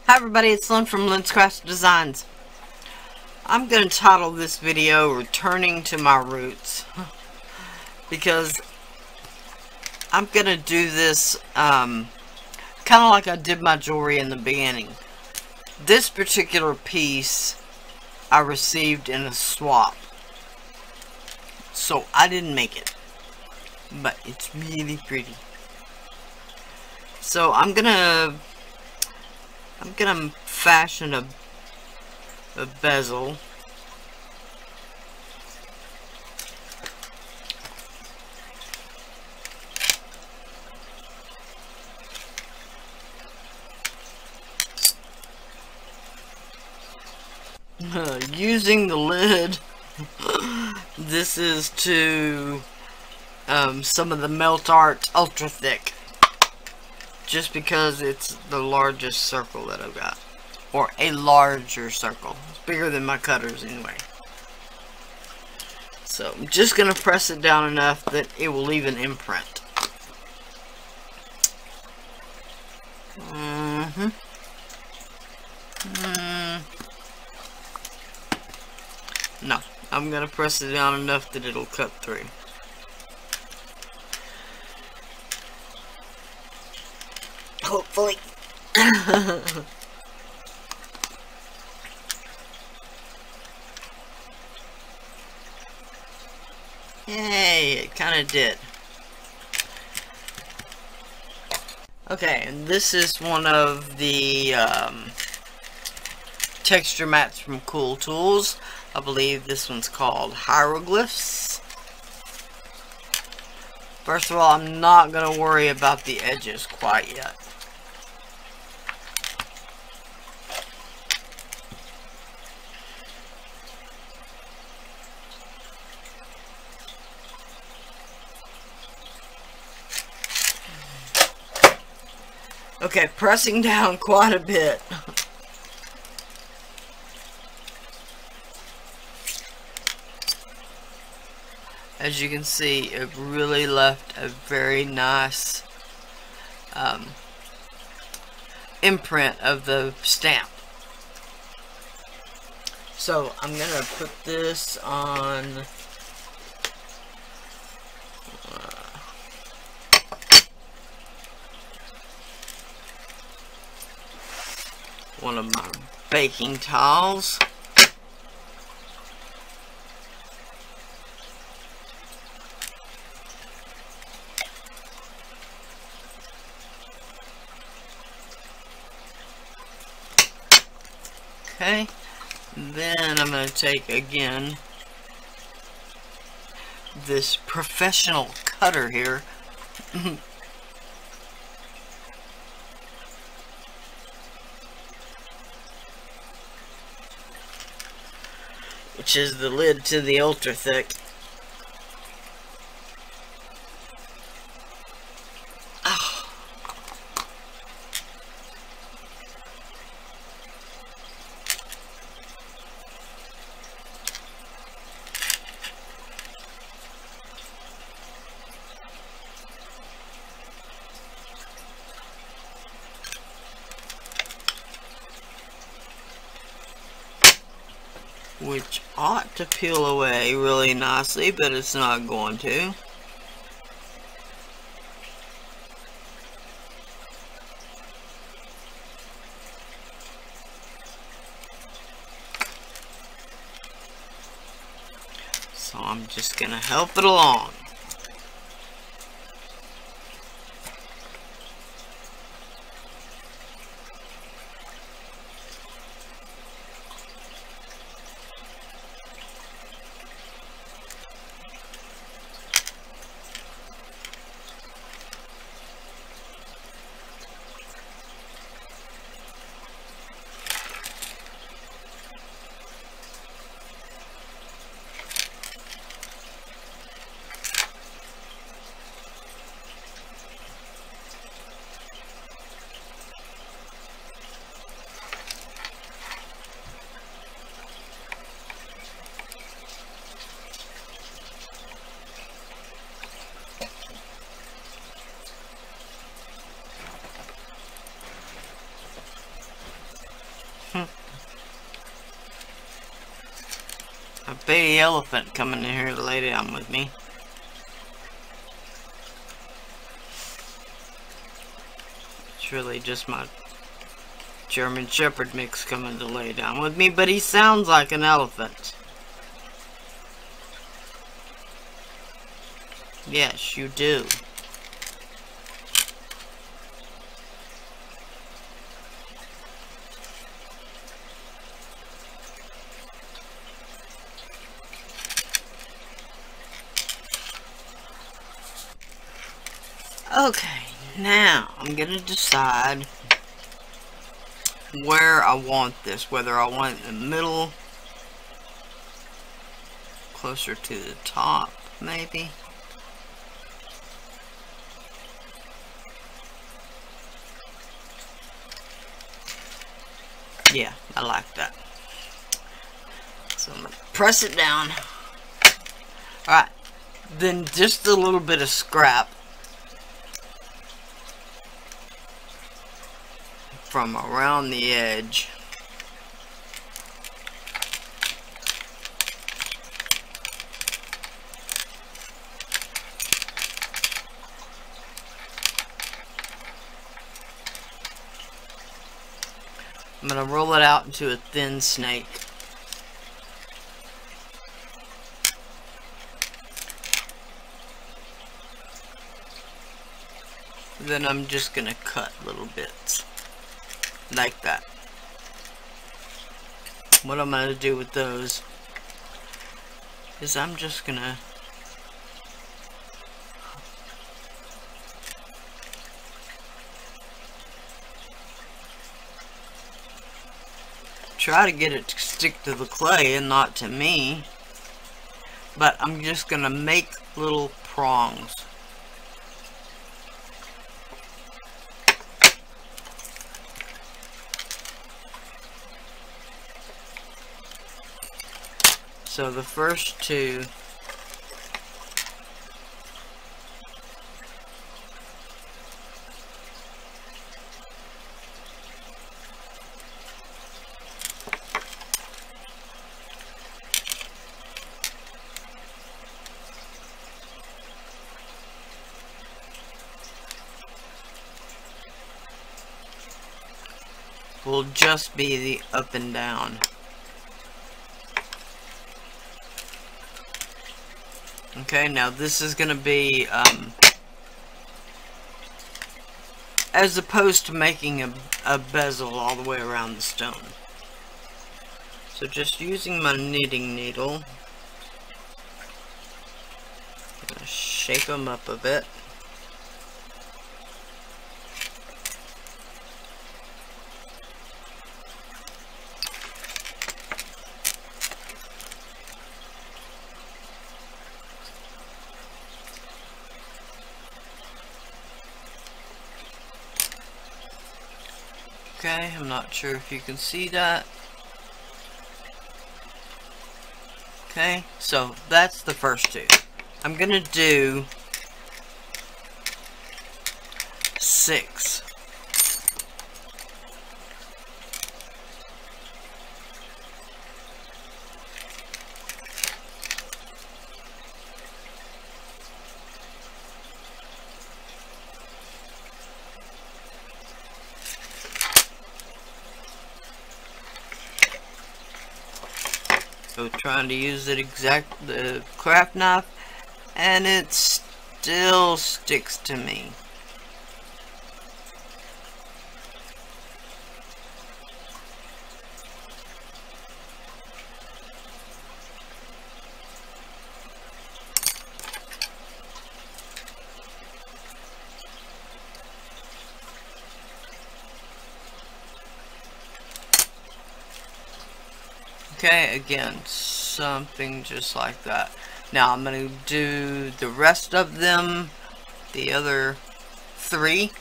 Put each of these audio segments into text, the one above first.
Hi everybody, it's Lyn from Lyn's Craft Designs. I'm going to title this video Returning to My Roots because I'm going to do this kind of like I did my jewelry in the beginning. This particular piece I received in a swap, so I didn't make it, but it's really pretty. So I'm gonna fashion a bezel. Using the lid, this is to some of the Melt Art Ultra Thick, just because it's the largest circle that I've got, or a larger circle. It's bigger than my cutters anyway. So I'm just gonna press it down enough that it will leave an imprint. No, I'm gonna press it down enough that it'll cut through. Hopefully. Yay, it kind of did. Okay, and this is one of the texture mats from CoolTools. I believe this one's called Hieroglyphs. First of all, I'm not going to worry about the edges quite yet. Okay, pressing down quite a bit. As you can see, it really left a very nice imprint of the stamp. So I'm gonna put this on one of my baking towels. Okay, then I'm going to take again this professional cutter here. Which is the lid to the Ultra Thick. Which ought to peel away really nicely, but it's not going to. So I'm just gonna help it along. baby elephant coming in here to lay down with me. It's really just my German Shepherd mix coming to lay down with me, but he sounds like an elephant. Yes, you do. Okay, now I'm going to decide where I want this, whether I want it in the middle, closer to the top, maybe. Yeah, I like that. So I'm going to press it down. Alright, then just a little bit of scrap from around the edge. I'm going to roll it out into a thin snake. Then I'm just going to cut little bits. Like that. What I'm going to do with those is I'm just going to try to get it to stick to the clay and not to me, but I'm just going to make little prongs. So the first two will just be the up and down. Okay, now this is going to be, as opposed to making a bezel all the way around the stone. So just using my knitting needle, I'm going to shape them up a bit. Okay, I'm not sure if you can see that. Okay, so that's the first two. I'm gonna do 6. So trying to use the craft knife, and it still sticks to me. Okay, again, something just like that. Now I'm going to do the rest of them, the other 3,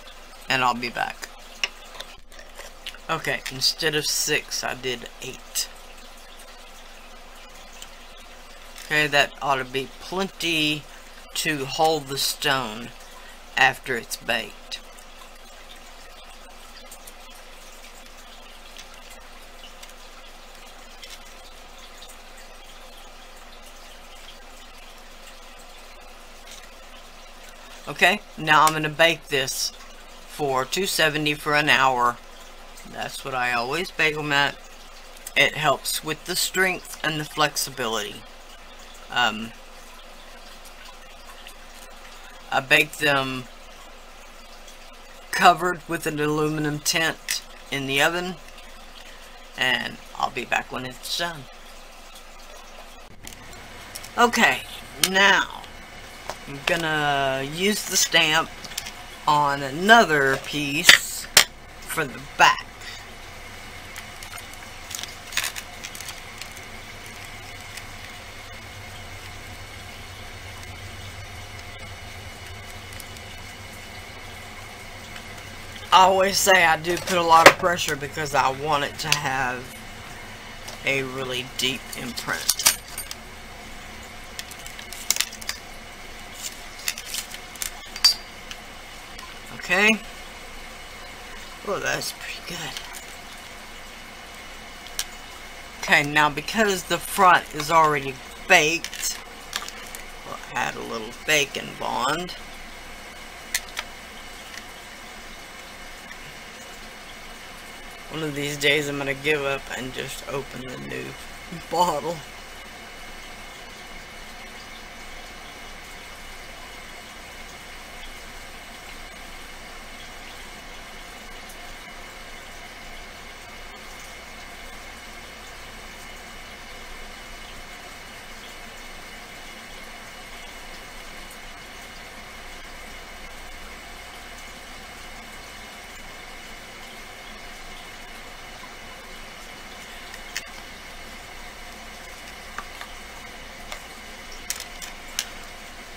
and I'll be back. Okay, instead of 6, I did 8. Okay, that ought to be plenty to hold the stone after it's baked. Okay, now I'm going to bake this for 270 for an hour. That's what I always bake them at. It helps with the strength and the flexibility. I bake them covered with an aluminum tint in the oven, and I'll be back when it's done. Okay, now I'm gonna use the stamp on another piece for the back. I always say I do put a lot of pressure because I want it to have a really deep imprint. Okay. Oh, that's pretty good. Okay, now because the front is already baked, we'll add a little bacon bond. One of these days I'm going to give up and just open the new bottle.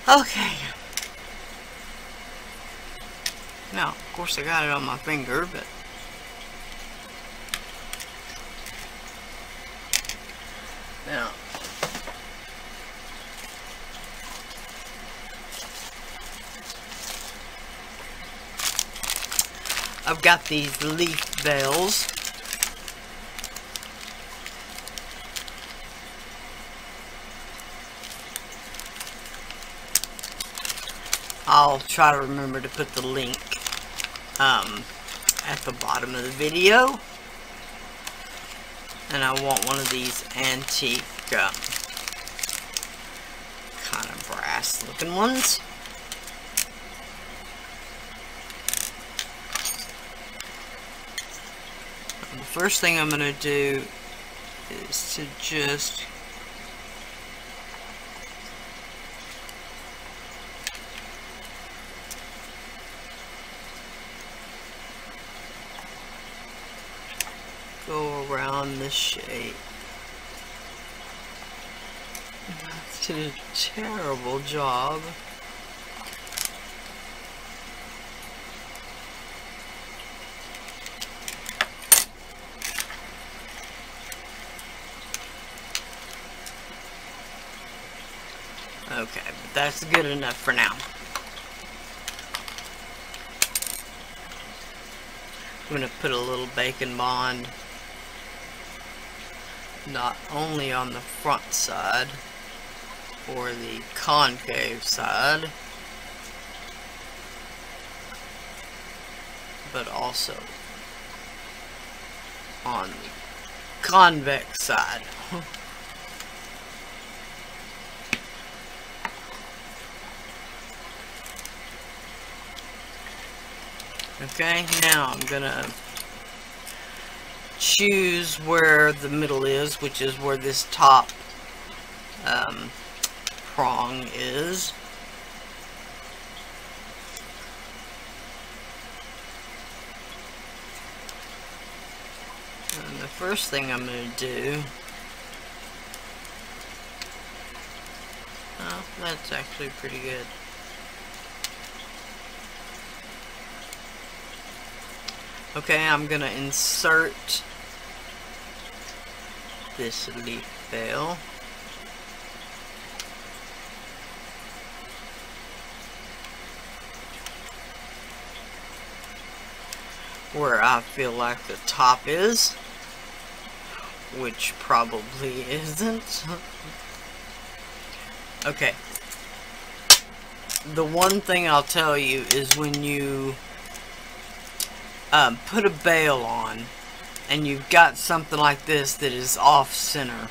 Okay. Now, of course I got it on my finger, but now I've got these leaf bells. I'll try to remember to put the link at the bottom of the video. And I want one of these antique kind of brass looking ones. And the first thing I'm going to do is to just go around the shape. I did a terrible job. Okay, but that's good enough for now. I'm going to put a little bacon bond not only on the front side or the concave side, but also on the convex side. Okay, now I'm gonna choose where the middle is, which is where this top prong is. And the first thing I'm going to do, oh, that's actually pretty good. Okay, I'm going to insert this leaf veil. Where I feel like the top is, which probably isn't. Okay. the one thing I'll tell you is when you put a bail on and you've got something like this that is off center,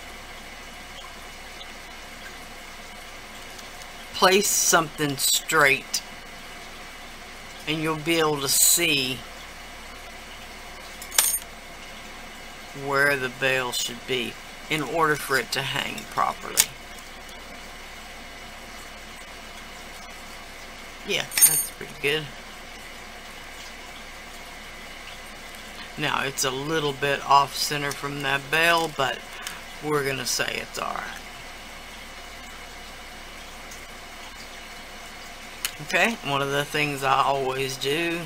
place something straight and you'll be able to see where the bail should be in order for it to hang properly. Yeah, that's pretty good. Now, it's a little bit off center from that bail, but we're going to say it's alright. Okay, one of the things I always do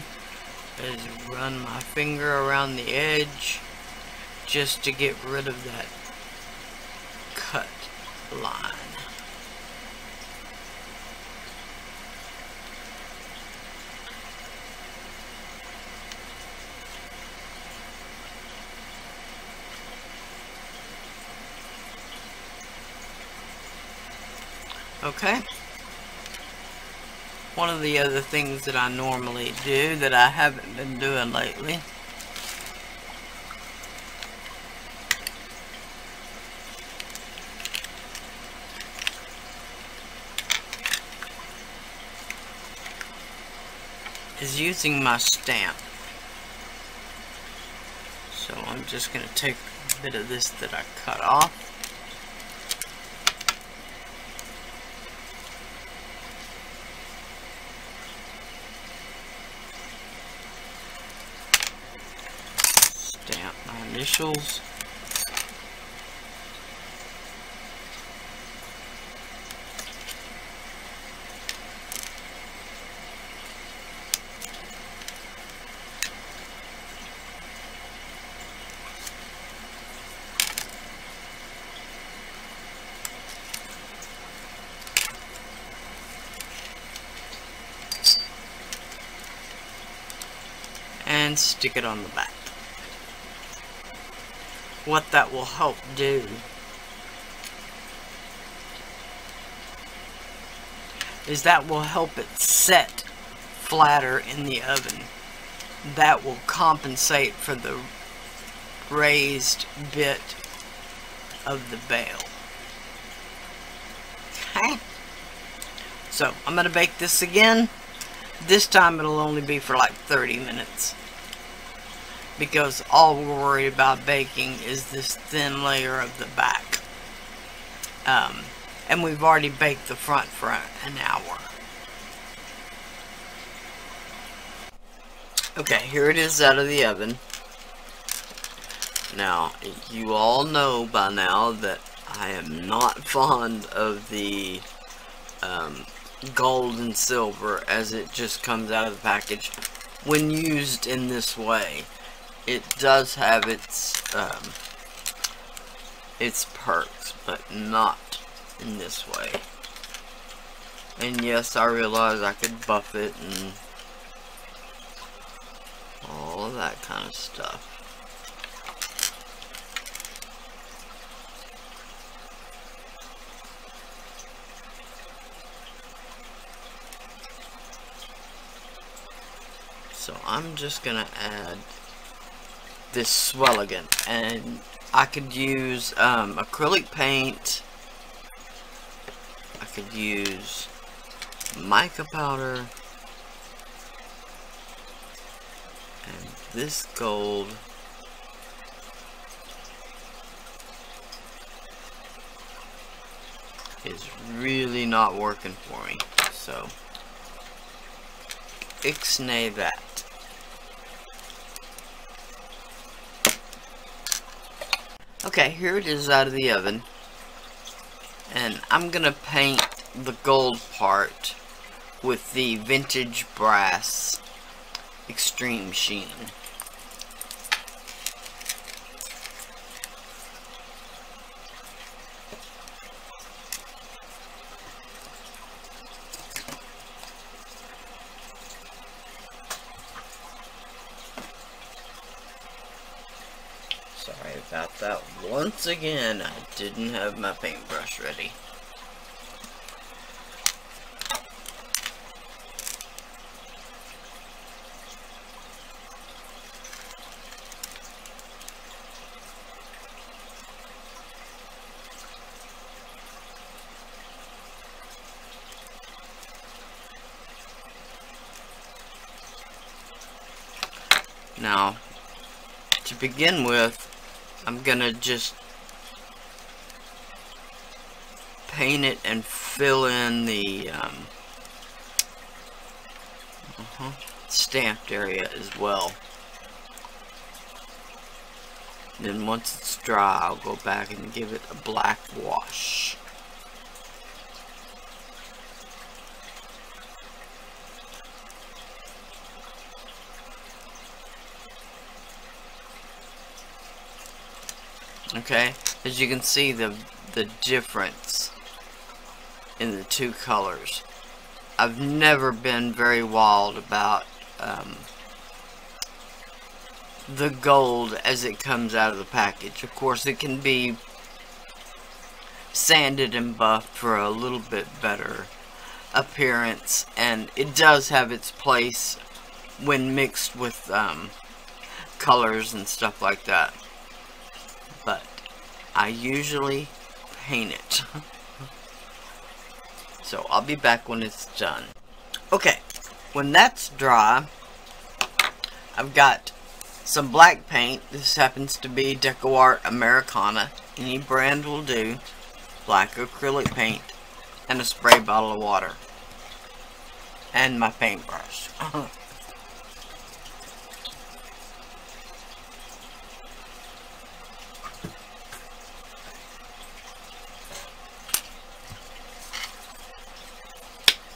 is run my finger around the edge just to get rid of that cut line. Okay. One of the other things that I normally do that I haven't been doing lately is using my stamp. So I'm just going to take a bit of this that I cut off. Stamp my initials. And stick it on the back. What that will help do is that will help it set flatter in the oven. That will compensate for the raised bit of the bail. Okay. So I'm going to bake this again. This time it'll only be for like 30 minutes. Because all we're worried about baking is this thin layer of the back. And we've already baked the front for an hour. Okay, here it is out of the oven. Now, you all know by now that I am not fond of the gold and silver as it just comes out of the package. When used in this way, it does have its perks, but not in this way. And yes, I realize I could buff it and all of that kind of stuff. So I'm just gonna add this swelligan, and I could use acrylic paint, I could use mica powder, and this gold is really not working for me, so ixnay that. Okay, here it is out of the oven, and I'm gonna paint the gold part with the vintage brass extreme sheen. Sorry about that. Once again, I didn't have my paintbrush ready. Now, to begin with, I'm gonna just paint it and fill in the stamped area as well. Then once it's dry, I'll go back and give it a black wash. Okay, as you can see the difference in the two colors. I've never been very wild about the gold as it comes out of the package. Of course, it can be sanded and buffed for a little bit better appearance, and it does have its place when mixed with colors and stuff like that. But I usually paint it. So I'll be back when it's done. Okay, when that's dry, I've got some black paint. This happens to be DecoArt Americana. Any brand will do. Black acrylic paint. And a spray bottle of water. And my paintbrush.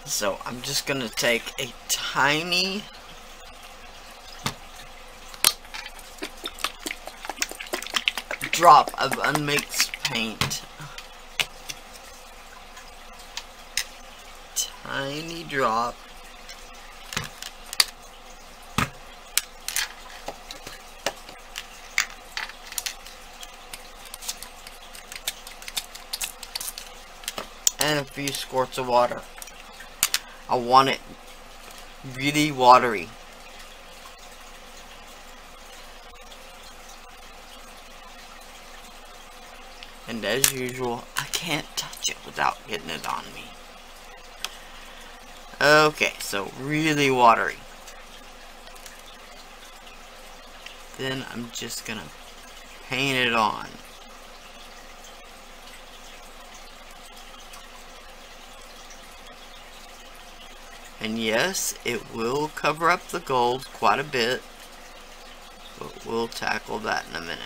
So I'm just going to take a tiny drop of unmixed paint. Tiny drop. And a few squirts of water. I want it really watery. And as usual, I can't touch it without getting it on me. Okay, so really watery. Then I'm just gonna paint it on. And yes, it will cover up the gold quite a bit, but we'll tackle that in a minute.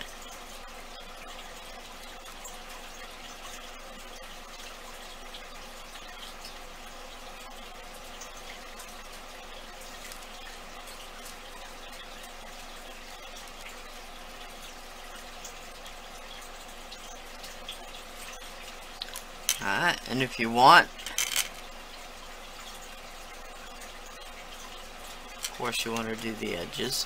Alright, and if you want, of course you want to do the edges.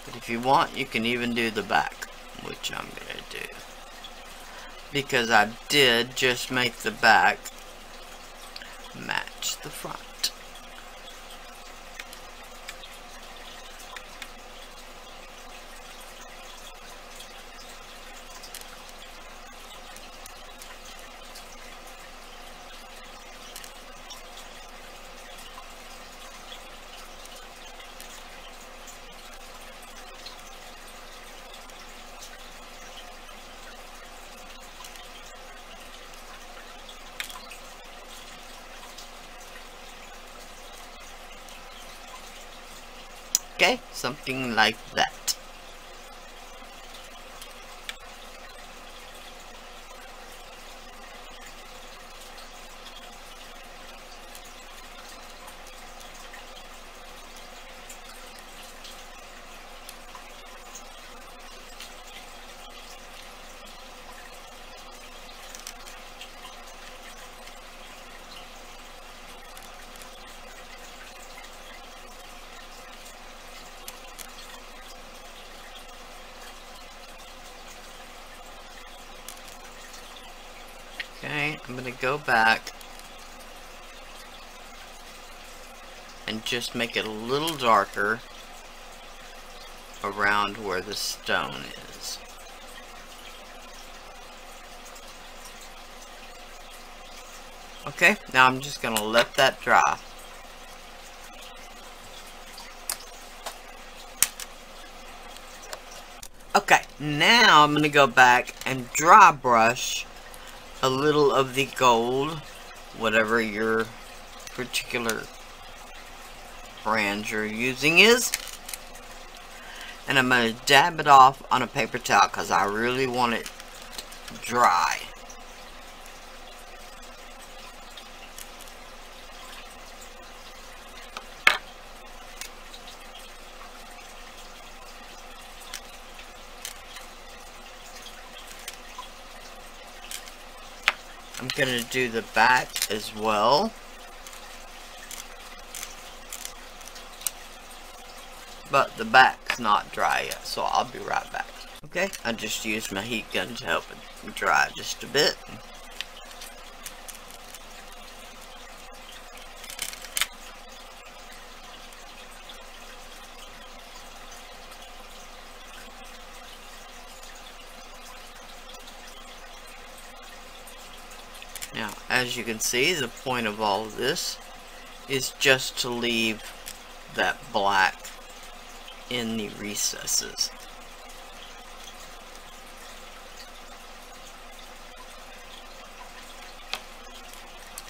But if you want, you can even do the back, which I'm going to do. Because I did just make the back match the front. Okay, something like that. Okay, I'm going to go back and just make it a little darker around where the stone is. Okay, now I'm just going to let that dry. Okay, now I'm going to go back and dry brush a little of the gold, whatever your particular brand you're using is. And I'm going to dab it off on a paper towel because I really want it dry. I'm going to do the back as well. But the back's not dry yet, so I'll be right back. Okay, I just used my heat gun to help it dry just a bit. Now, as you can see, the point of all of this is just to leave that black in the recesses.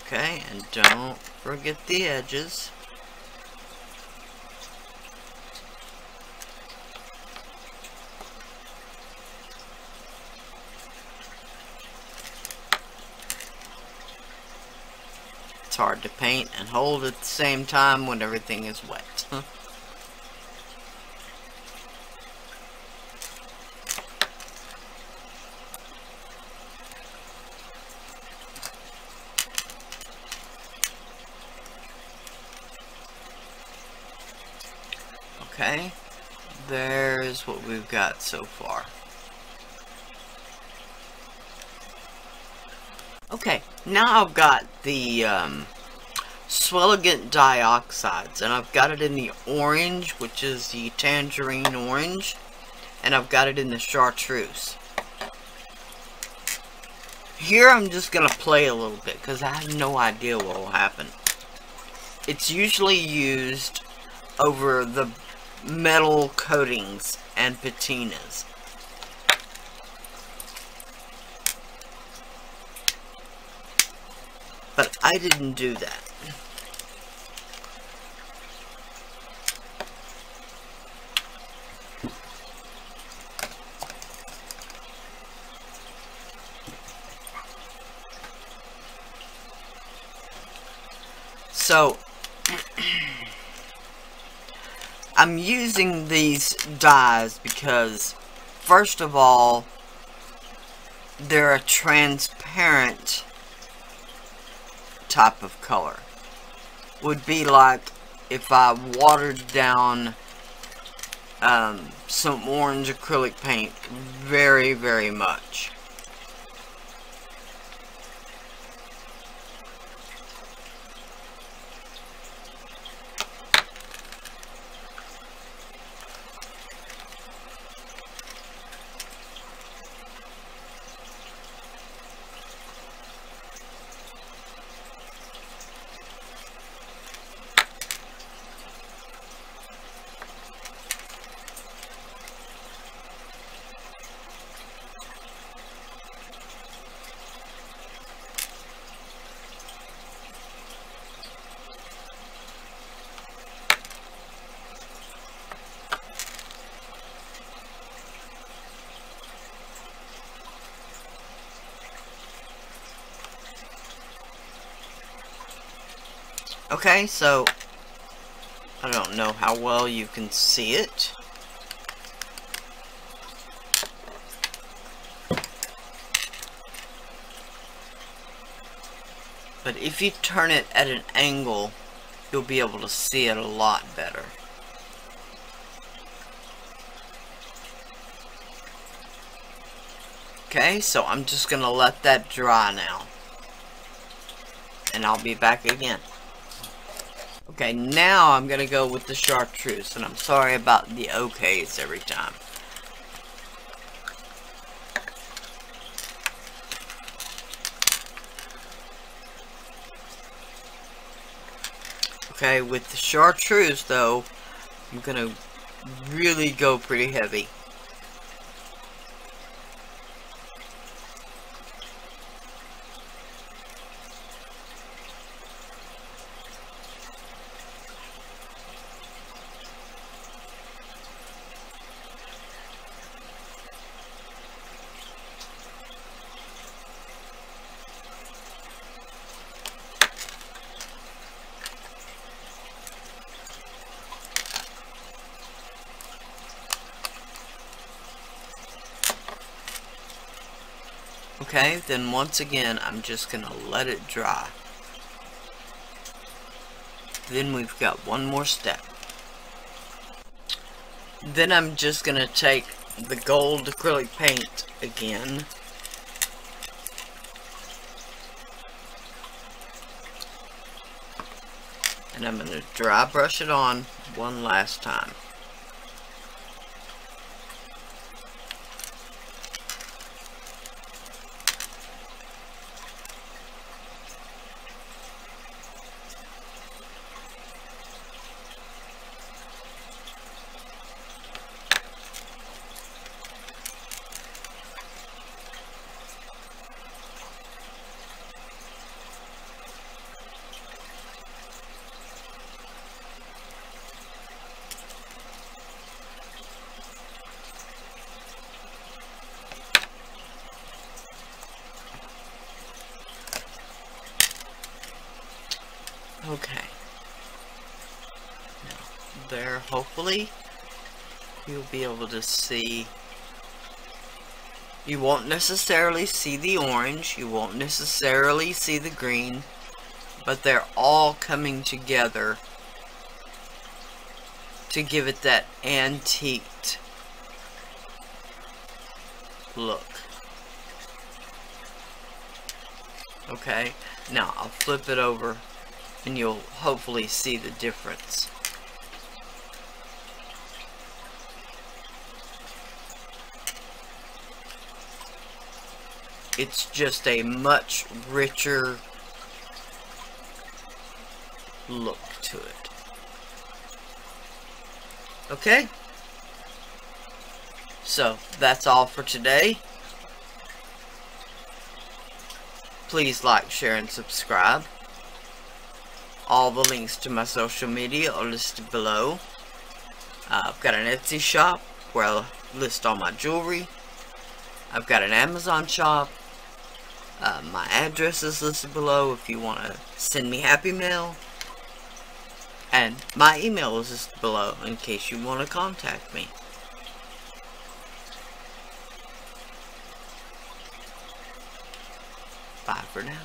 Okay, and don't forget the edges. It's hard to paint and hold at the same time when everything is wet. Okay, there's what we've got so far. Okay, now I've got the Swelligant dioxides, and I've got it in the orange, which is the tangerine orange, and I've got it in the chartreuse. Here I'm just going to play a little bit because I have no idea what will happen. It's usually used over the metal coatings and patinas. But I didn't do that. So, I'm using these dyes because, first of all, they're a transparent type of color. Would be like if I watered down some orange acrylic paint very, very much. Okay, so I don't know how well you can see it. But if you turn it at an angle, you'll be able to see it a lot better. Okay, so I'm just going to let that dry now. And I'll be back again. Okay, now I'm going to go with the chartreuse, and I'm sorry about the okays every time. Okay, with the chartreuse though, I'm gonna really go pretty heavy. Okay, then once again, I'm just going to let it dry. Then we've got one more step. Then I'm just going to take the gold acrylic paint again. And I'm going to dry brush it on one last time. Okay. Now, there, hopefully, you'll be able to see. You won't necessarily see the orange, you won't necessarily see the green, but they're all coming together to give it that antiqued look. Okay, now I'll flip it over and you'll hopefully see the difference. It's just a much richer look to it. Okay? So, that's all for today. Please like, share, and subscribe. All the links to my social media are listed below. I've got an Etsy shop where I list all my jewelry. I've got an Amazon shop. My address is listed below if you want to send me Happy Mail. And my email is listed below in case you want to contact me. Bye for now.